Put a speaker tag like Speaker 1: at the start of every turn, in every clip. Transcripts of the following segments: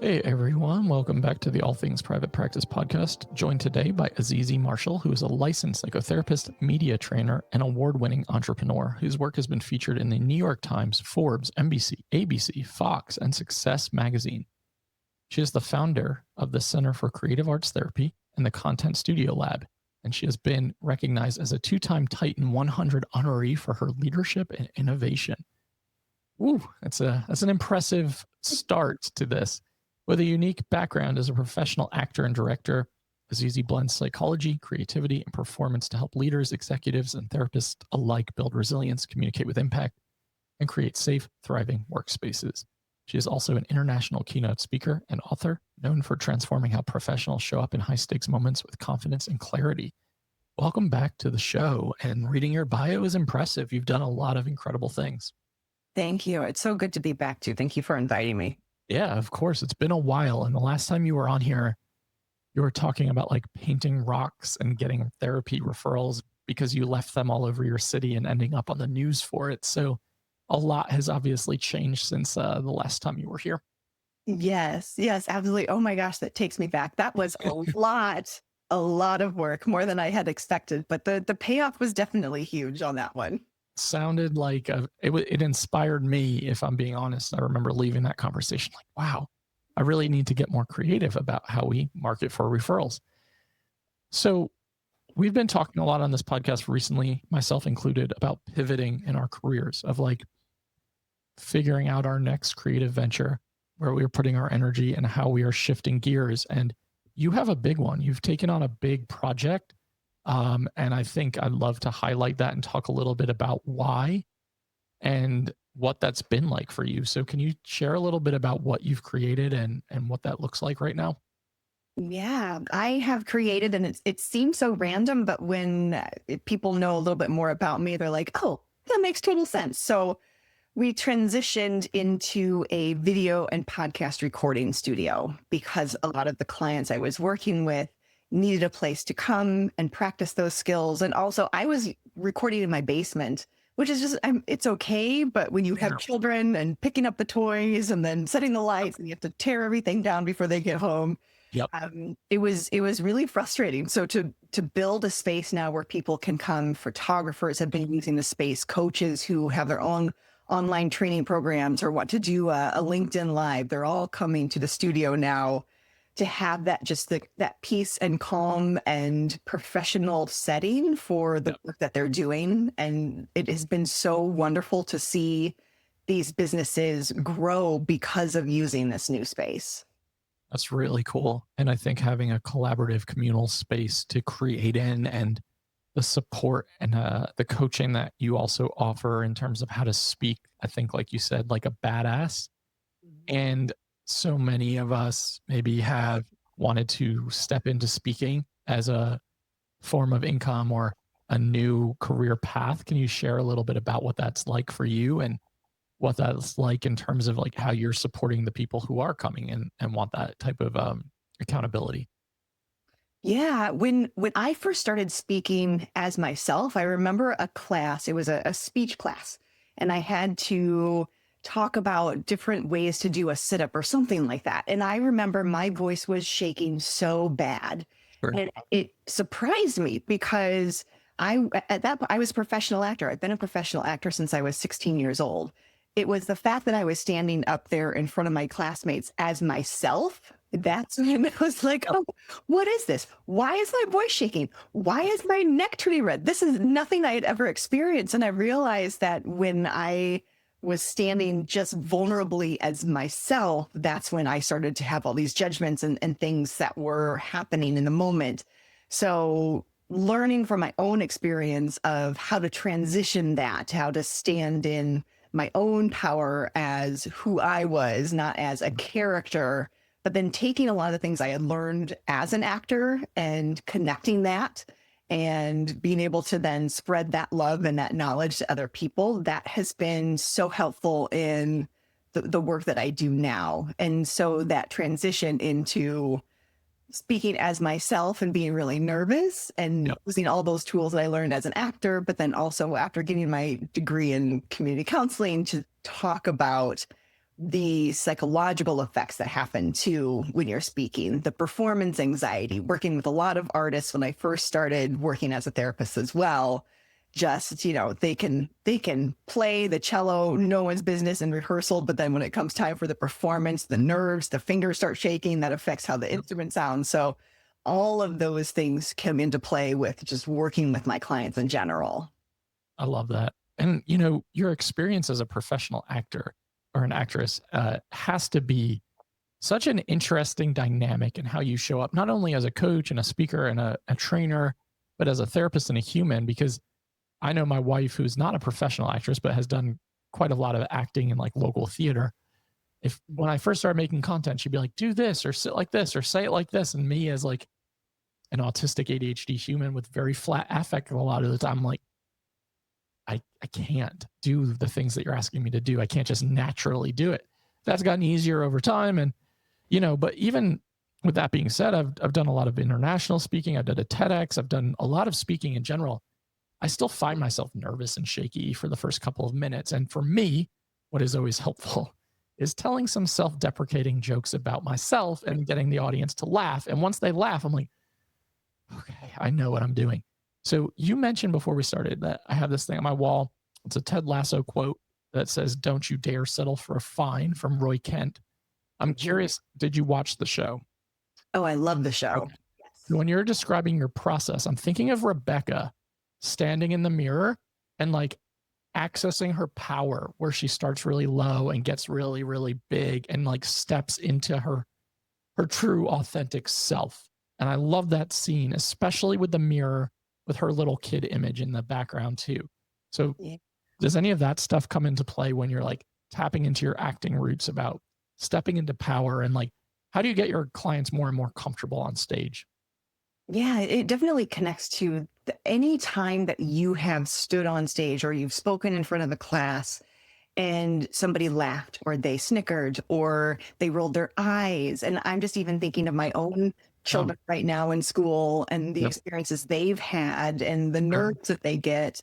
Speaker 1: Hey everyone, welcome back to the All Things Private Practice podcast. Joined today by Azizi Marshall, who is a licensed psychotherapist, media trainer, and award-winning entrepreneur whose work has been featured in the New York Times, Forbes, NBC, ABC, Fox, and Success magazine. She is the founder of the Center for Creative Arts Therapy and the Content Studio Lab, and she has been recognized as a two-time Titan 100 honoree for her leadership and innovation. Ooh, that's an impressive start to this. With a unique background as a professional actor and director, Azizi blends psychology, creativity, and performance to help leaders, executives, and therapists alike build resilience, communicate with impact, and create safe, thriving workspaces. She is also an international keynote speaker and author, known for transforming how professionals show up in high-stakes moments with confidence and clarity. Welcome back to the show, and reading your bio is impressive. You've done a lot of incredible things.
Speaker 2: Thank you. It's so good to be back too. Thank you for inviting me.
Speaker 1: Yeah, of course. It's been a while. And the last time you were on here, you were talking about like painting rocks and getting therapy referrals because you left them all over your city and ending up on the news for it. So a lot has obviously changed since the last time you were here.
Speaker 2: Yes, absolutely. Oh my gosh, that takes me back. That was a lot of work, more than I had expected. But the payoff was definitely huge on that one.
Speaker 1: Sounded like it inspired me, if I'm being honest. I remember leaving that conversation like, wow, I really need to get more creative about how we market for referrals. So we've been talking a lot on this podcast recently, myself included, about pivoting in our careers, of like figuring out our next creative venture, where we are putting our energy and how we are shifting gears. And you have a big one. You've taken on a big project. And I think I'd love to highlight that and talk a little bit about why and what that's been like for you. So can you share a little bit about what you've created and what that looks like right now?
Speaker 2: Yeah, I have created, and it seems so random, but when people know a little bit more about me, they're like, oh, that makes total sense. So we transitioned into a video and podcast recording studio because a lot of the clients I was working with needed a place to come and practice those skills. And also I was recording in my basement, which is just, it's okay. But when you have children and picking up the toys and then setting the lights and you have to tear everything down before they get home,
Speaker 1: Yep.
Speaker 2: it was really frustrating. So to build a space now where people can come, photographers have been using the space, coaches who have their own online training programs or want to do a LinkedIn Live, they're all coming to the studio now to have that that peace and calm and professional setting for the work that they're doing. And it has been so wonderful to see these businesses grow because of using this new space.
Speaker 1: That's really cool. And I think having a collaborative communal space to create in, and the support and the coaching that you also offer in terms of how to speak, I think, like you said, like a badass. And so many of us maybe have wanted to step into speaking as a form of income or a new career path. Can you share a little bit about what that's like for you and what that's like in terms of like how you're supporting the people who are coming in and want that type of accountability?
Speaker 2: Yeah, when I first started speaking as myself, I remember a class, it was a speech class, and I had to talk about different ways to do a sit-up or something like that. And I remember my voice was shaking so bad.
Speaker 1: Sure.
Speaker 2: And it surprised me because at that point, I was a professional actor. I've been a professional actor since I was 16 years old. It was the fact that I was standing up there in front of my classmates as myself. That's when I was like, oh, what is this? Why is my voice shaking? Why is my neck turning red? This is nothing I had ever experienced. And I realized that when I was standing just vulnerably as myself, that's when I started to have all these judgments and things that were happening in the moment. So learning from my own experience of how to transition that, how to stand in my own power as who I was, not as a character, but then taking a lot of the things I had learned as an actor and connecting that and being able to then spread that love and that knowledge to other people, that has been so helpful in the work that I do now. And so that transition into speaking as myself and being really nervous and using all those tools that I learned as an actor, but then also after getting my degree in community counseling to talk about the psychological effects that happen too when you're speaking, the performance anxiety, working with a lot of artists when I first started working as a therapist as well. Just, they can play the cello, no one's business in rehearsal, but then when it comes time for the performance, the nerves, the fingers start shaking, that affects how the instrument sounds. So all of those things come into play with just working with my clients in general.
Speaker 1: I love that. And, your experience as a professional actor or an actress has to be such an interesting dynamic in how you show up, not only as a coach and a speaker and a trainer, but as a therapist and a human. Because I know my wife, who's not a professional actress, but has done quite a lot of acting in like local theater. When I first started making content, she'd be like, do this or sit like this or say it like this. And me as like an autistic ADHD human with very flat affect a lot of the time, I'm like, I can't do the things that you're asking me to do. I can't just naturally do it. That's gotten easier over time. And, but even with that being said, I've done a lot of international speaking. I've done a TEDx. I've done a lot of speaking in general. I still find myself nervous and shaky for the first couple of minutes. And for me, what is always helpful is telling some self-deprecating jokes about myself and getting the audience to laugh. And once they laugh, I'm like, okay, I know what I'm doing. So you mentioned before we started that I have this thing on my wall. It's a Ted Lasso quote that says, "Don't you dare settle for a fine," from Roy Kent. I'm curious, did you watch the show?
Speaker 2: Oh, I love the show.
Speaker 1: Okay. Yes. When you're describing your process, I'm thinking of Rebecca standing in the mirror and like accessing her power, where she starts really low and gets really, really big and like steps into her true authentic self. And I love that scene, especially with the mirror with her little kid image in the background too. So does any of that stuff come into play when you're like tapping into your acting roots about stepping into power, and like, how do you get your clients more and more comfortable on stage?
Speaker 2: Yeah, it definitely connects to any time that you have stood on stage or you've spoken in front of a class and somebody laughed or they snickered or they rolled their eyes. And I'm just even thinking of my own children right now in school and the experiences they've had and the nerves that they get.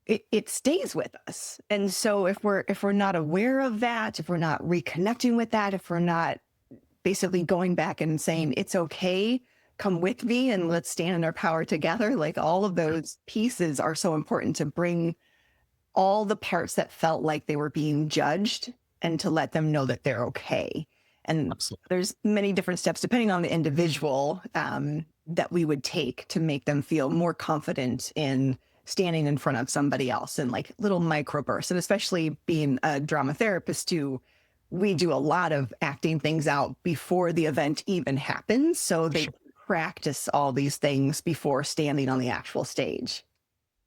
Speaker 2: It stays with us. And so if we're not aware of that, if we're not reconnecting with that, if we're not basically going back and saying, it's okay, come with me and let's stand in our power together, like all of those pieces are so important to bring all the parts that felt like they were being judged and to let them know that they're okay. And there's many different steps depending on the individual that we would take to make them feel more confident in standing in front of somebody else, and like little microbursts. And especially being a drama therapist too, we do a lot of acting things out before the event even happens. So they practice all these things before standing on the actual stage.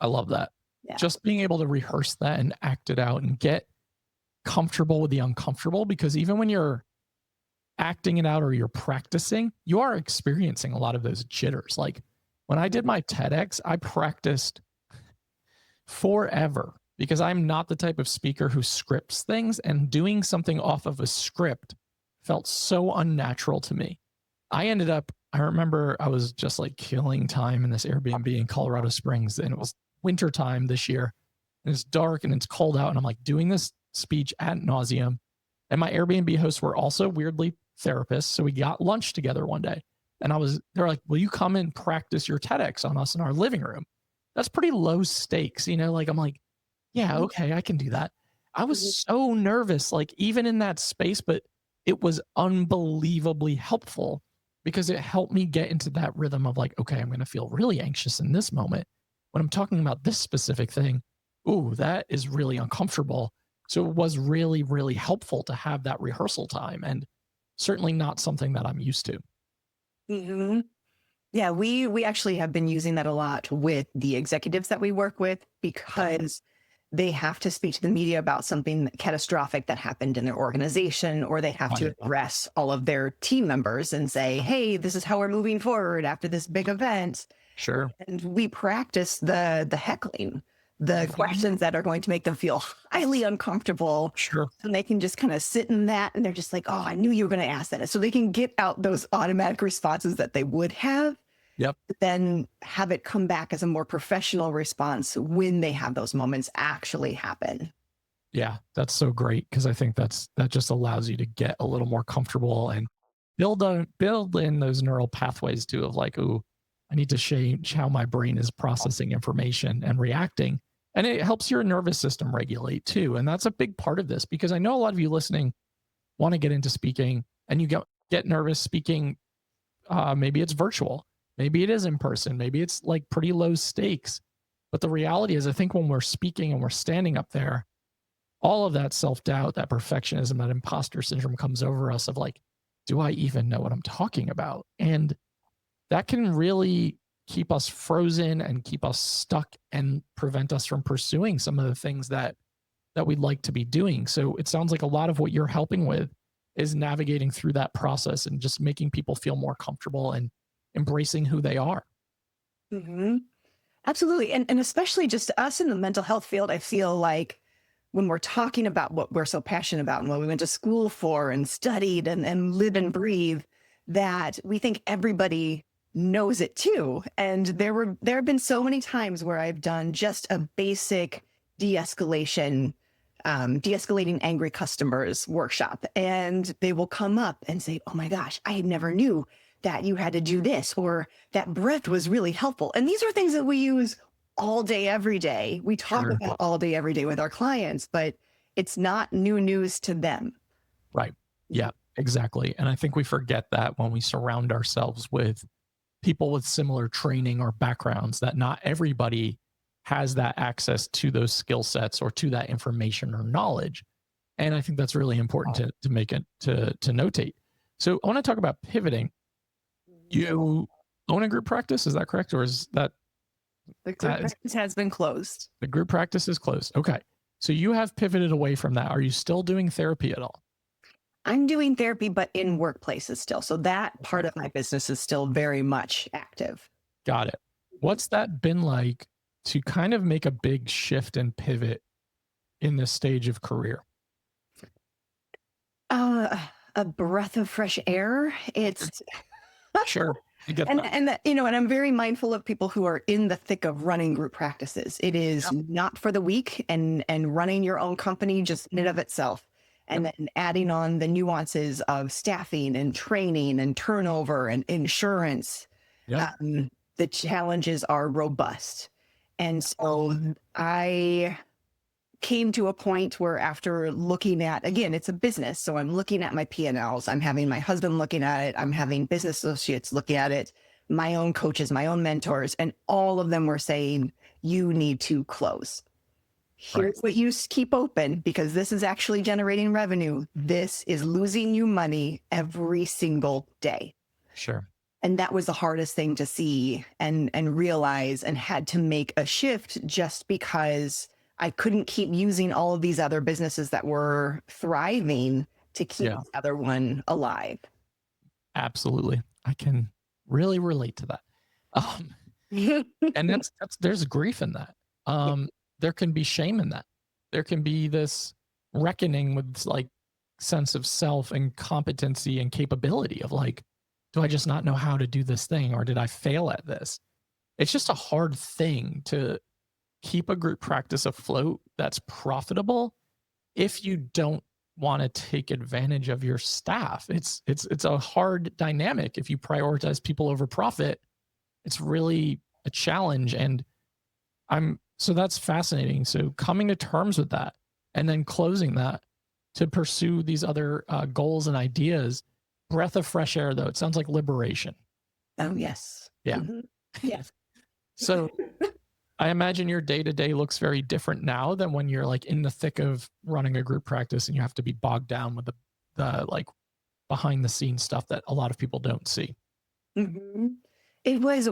Speaker 1: I love that.
Speaker 2: Yeah.
Speaker 1: Just being able to rehearse that and act it out and get comfortable with the uncomfortable, because even when you're acting it out or you're practicing, you are experiencing a lot of those jitters. Like when I did my TEDx, I practiced forever because I'm not the type of speaker who scripts things, and doing something off of a script felt so unnatural to me. I remember I was just like killing time in this Airbnb in Colorado Springs, and it was winter time this year, and it's dark and it's cold out, and I'm like doing this speech ad nauseum. And my Airbnb hosts were also weirdly therapists. So we got lunch together one day, and they're like, will you come and practice your TEDx on us in our living room? That's pretty low stakes, like, I'm like, yeah, okay, I can do that. I was so nervous, like even in that space, but it was unbelievably helpful because it helped me get into that rhythm of like, okay, I'm going to feel really anxious in this moment when I'm talking about this specific thing. Ooh, that is really uncomfortable. So it was really, really helpful to have that rehearsal time, and certainly not something that I'm used to.
Speaker 2: Mm-hmm. Yeah, we actually have been using that a lot with the executives that we work with, because they have to speak to the media about something catastrophic that happened in their organization, or they have to address all of their team members and say, hey, this is how we're moving forward after this big event.
Speaker 1: Sure.
Speaker 2: And we practice the heckling, the questions that are going to make them feel highly uncomfortable.
Speaker 1: Sure.
Speaker 2: And they can just kind of sit in that, and they're just like, oh, I knew you were going to ask that. So they can get out those automatic responses that they would have.
Speaker 1: Yep.
Speaker 2: But then have it come back as a more professional response when they have those moments actually happen.
Speaker 1: Yeah, that's so great because I think that just allows you to get a little more comfortable and build in those neural pathways too of like, ooh, I need to change how my brain is processing information and reacting. And it helps your nervous system regulate too. And that's a big part of this because I know a lot of you listening want to get into speaking and you get nervous speaking. Maybe it's virtual, maybe it is in person, maybe it's like pretty low stakes. But the reality is, I think when we're speaking and we're standing up there, all of that self-doubt, that perfectionism, that imposter syndrome comes over us of like, do I even know what I'm talking about? And that can really keep us frozen and keep us stuck and prevent us from pursuing some of the things that we'd like to be doing. So it sounds like a lot of what you're helping with is navigating through that process and just making people feel more comfortable and embracing who they are.
Speaker 2: Hmm. Absolutely. And especially just us in the mental health field, I feel like when we're talking about what we're so passionate about and what we went to school for and studied and live and breathe, that we think everybody knows it too. And there have been so many times where I've done just a basic de-escalation, de-escalating angry customers workshop, and they will come up and say, "Oh my gosh, I never knew that you had to do this," or "that breath was really helpful." And these are things that we use all day, every day. We talk
Speaker 1: Sure.
Speaker 2: about all day, every day with our clients, but it's not new news to them.
Speaker 1: Right. Yeah, exactly. And I think we forget that when we surround ourselves with people with similar training or backgrounds, that not everybody has that access to those skill sets or to that information or knowledge. And I think that's really important to make it to notate. So I want to talk about pivoting. You own a group practice, is that correct? Or is that
Speaker 2: The group
Speaker 1: that is
Speaker 2: practice has been closed.
Speaker 1: the group practice is closed? Okay. So you have pivoted away from that. Are you still doing therapy at all?
Speaker 2: I'm doing therapy, but in workplaces still. So that part of my business is still very much active.
Speaker 1: Got it. What's that been like to kind of make a big shift and pivot in this stage of career?
Speaker 2: Uh, a breath of fresh air. It's
Speaker 1: Sure. I get
Speaker 2: and
Speaker 1: that.
Speaker 2: and I'm very mindful of people who are in the thick of running group practices. It is
Speaker 1: Yep.
Speaker 2: not for the weak, and running your own company just in and of itself, and
Speaker 1: Yep.
Speaker 2: then adding on the nuances of staffing and training and turnover and insurance.
Speaker 1: Yep.
Speaker 2: The challenges are robust, and so I came to a point where, after looking at, again, it's a business, so I'm looking at my P&Ls, I'm having my husband looking at it, I'm having business associates looking at it, my own coaches, my own mentors, and all of them were saying, you need to close.
Speaker 1: Right.
Speaker 2: Here's what you keep open, because this is actually generating revenue. This is losing you money every single day.
Speaker 1: Sure.
Speaker 2: And that was the hardest thing to see and realize, and had to make a shift, just because I couldn't keep using all of these other businesses that were thriving to keep
Speaker 1: Yeah.
Speaker 2: the other one alive.
Speaker 1: Absolutely. I can really relate to that. Um, and that's there's grief in that. There can be shame in that. There can be this reckoning with like sense of self and competency and capability of like, do I just not know how to do this thing, or did I fail at this? It's just a hard thing to keep a group practice afloat that's profitable if you don't want to take advantage of your staff. It's a hard dynamic. If you prioritize people over profit, it's really a challenge. And so that's fascinating. So coming to terms with that and then closing that to pursue these other goals and ideas. Breath of fresh air, though. It sounds like liberation.
Speaker 2: Oh, yes.
Speaker 1: Yeah.
Speaker 2: Mhm. Yes.
Speaker 1: So I imagine your day to day looks very different now than when you're like in the thick of running a group practice and you have to be bogged down with the like behind the scenes stuff that a lot of people don't see.
Speaker 2: Mhm. It was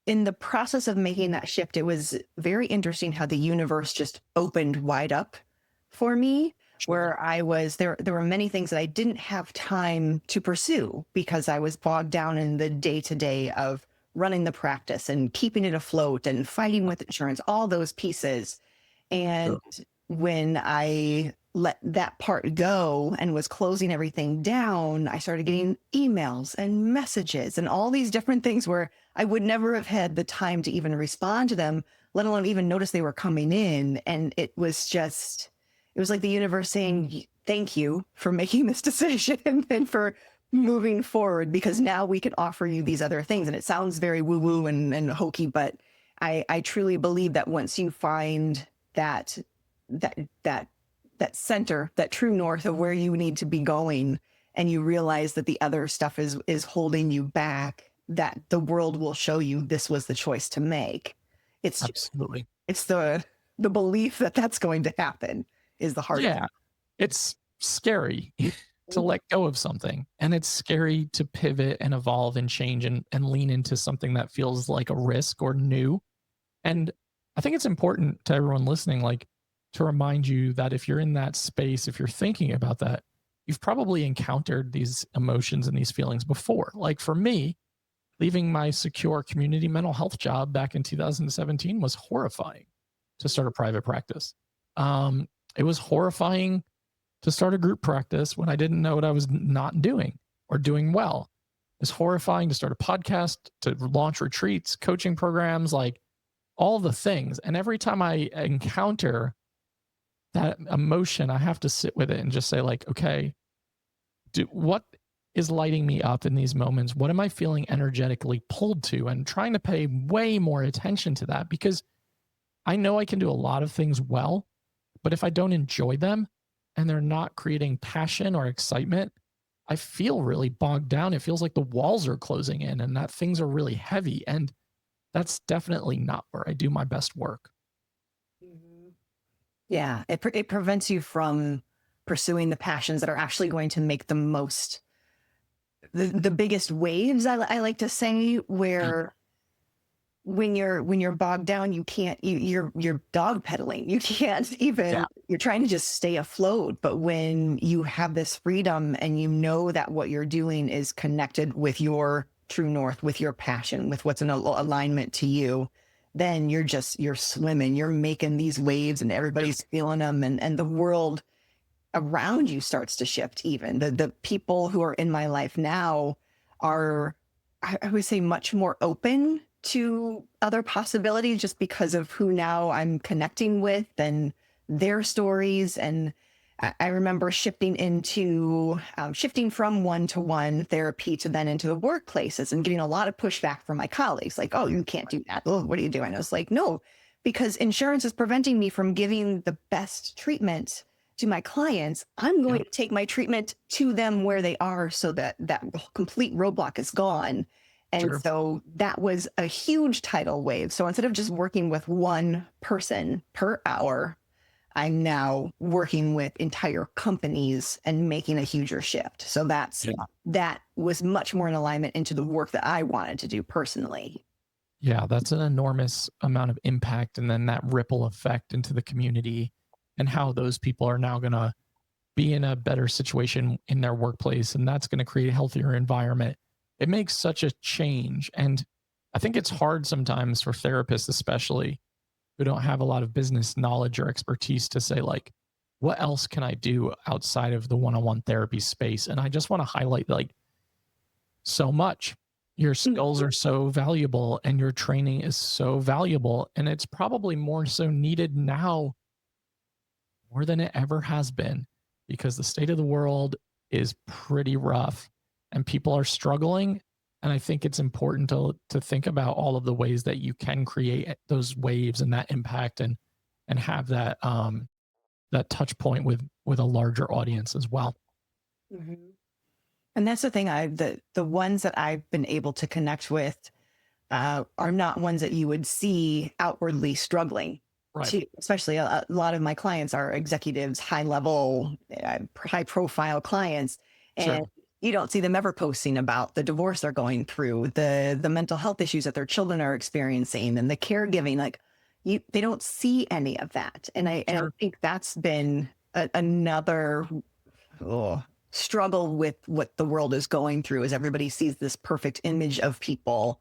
Speaker 2: in the process of making that shift, it was very interesting how the universe just opened wide up for me, where I was there were many things that I didn't have time to pursue because I was bogged down in the day-to-day of running the practice and keeping it afloat and fighting with insurance, all those pieces. And
Speaker 1: Sure.
Speaker 2: when I let that part go and was closing everything down, I started getting emails and messages and all these different things where I would never have had the time to even respond to them, let alone even notice they were coming in. And it was just, it was like the universe saying, thank you for making this decision and for moving forward, because now we can offer you these other things. And it sounds very woo woo and hokey, but I truly believe that once you find that center, that true north of where you need to be going, and you realize that the other stuff is holding you back, that the world will show you this was the choice to make. It's
Speaker 1: Absolutely.
Speaker 2: it's the belief that that's going to happen is the hard
Speaker 1: Yeah. It's scary to let go of something, and it's scary to pivot and evolve and change and lean into something that feels like a risk or new. And I think it's important to everyone listening, like, to remind you that if you're in that space, if you're thinking about that, you've probably encountered these emotions and these feelings before. Like for me, leaving my secure community mental health job back in 2017 was horrifying to start a private practice. It was horrifying to start a group practice when I didn't know what I was not doing or doing well. It's horrifying to start a podcast, to launch retreats, coaching programs, like all the things. And every time I encounter that emotion, I have to sit with it and just say, like, okay, what is lighting me up in these moments? What am I feeling energetically pulled to? And trying to pay way more attention to that, because I know I can do a lot of things well, but if I don't enjoy them and they're not creating passion or excitement, I feel really bogged down. It feels like the walls are closing in and that things are really heavy. And that's definitely not where I do my best work.
Speaker 2: Yeah, it prevents you from pursuing the passions that are actually going to make the most, the biggest waves. I like to say, where when you're bogged down, you can't, you're dog pedaling. You can't even, you're trying to just stay afloat. But when you have this freedom and you know that what you're doing is connected with your true north, with your passion, with what's in alignment to you, then you're swimming, you're making these waves and everybody's feeling them. And the world around you starts to shift. Even the people who are in my life now are, I would say, much more open to other possibilities, just because of who now I'm connecting with and their stories. And I remember shifting from one-to-one therapy to then into the workplaces and getting a lot of pushback from my colleagues, like, oh, you can't do that. Oh, what are you doing? I was like, no, because insurance is preventing me from giving the best treatment to my clients. I'm going to take my treatment to them where they are, so that complete roadblock is gone. And so that was a huge tidal wave. So instead of just working with one person per hour, I'm now working with entire companies and making a huger shift. So that was much more in alignment into the work that I wanted to do personally.
Speaker 1: Yeah, that's an enormous amount of impact. And then that ripple effect into the community and how those people are now going to be in a better situation in their workplace. And that's going to create a healthier environment. It makes such a change. And I think it's hard sometimes for therapists, especially, who don't have a lot of business knowledge or expertise, to say, like, what else can I do outside of the one-on-one therapy space? And I just want to highlight, like, so much. Your skills are so valuable and your training is so valuable. And it's probably more so needed now more than it ever has been, because the state of the world is pretty rough and people are struggling. And I think it's important to think about all of the ways that you can create those waves and that impact and have that that touch point with a larger audience as well.
Speaker 2: Mm-hmm. And that's the thing. The ones that I've been able to connect with are not ones that you would see outwardly struggling.
Speaker 1: Right.
Speaker 2: Especially a lot of my clients are executives, high level, high profile clients, and you don't see them ever posting about the divorce they're going through, the mental health issues that their children are experiencing, and the caregiving. Like, they don't see any of that. And I think that's been another struggle with what the world is going through, is everybody sees this perfect image of people.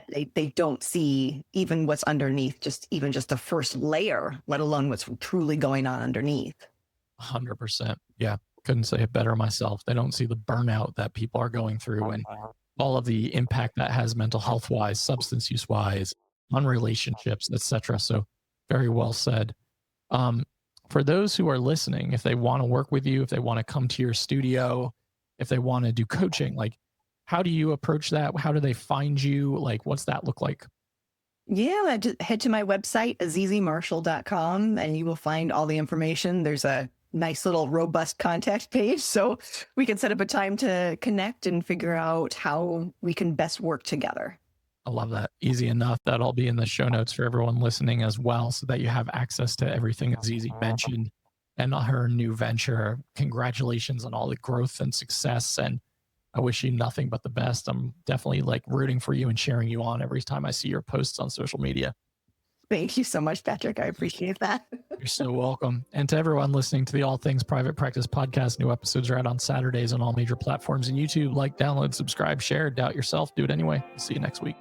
Speaker 2: They don't see even what's underneath, even just the first layer, let alone what's truly going on underneath.
Speaker 1: 100%. Yeah. Couldn't say it better myself. They don't see the burnout that people are going through and all of the impact that has mental health wise, substance use wise, on relationships, etc. So very well said. for those who are listening, if they want to work with you, if they want to come to your studio, if they want to do coaching, like how do you approach that? How do they find you? Like, what's that look like?
Speaker 2: Yeah, just head to my website, azizimarshall.com, and you will find all the information. There's a nice little robust contact page, so we can set up a time to connect and figure out how we can best work together.
Speaker 1: I love that. Easy enough. That'll be in the show notes for everyone listening as well, so that you have access to everything Azizi mentioned and her new venture. Congratulations on all the growth and success. And I wish you nothing but the best. I'm definitely like rooting for you and cheering you on every time I see your posts on social media.
Speaker 2: Thank you so much, Patrick. I appreciate that.
Speaker 1: You're so welcome. And to everyone listening to the All Things Private Practice podcast, new episodes are out on Saturdays on all major platforms and YouTube. Like, download, subscribe, share, doubt yourself, do it anyway. See you next week.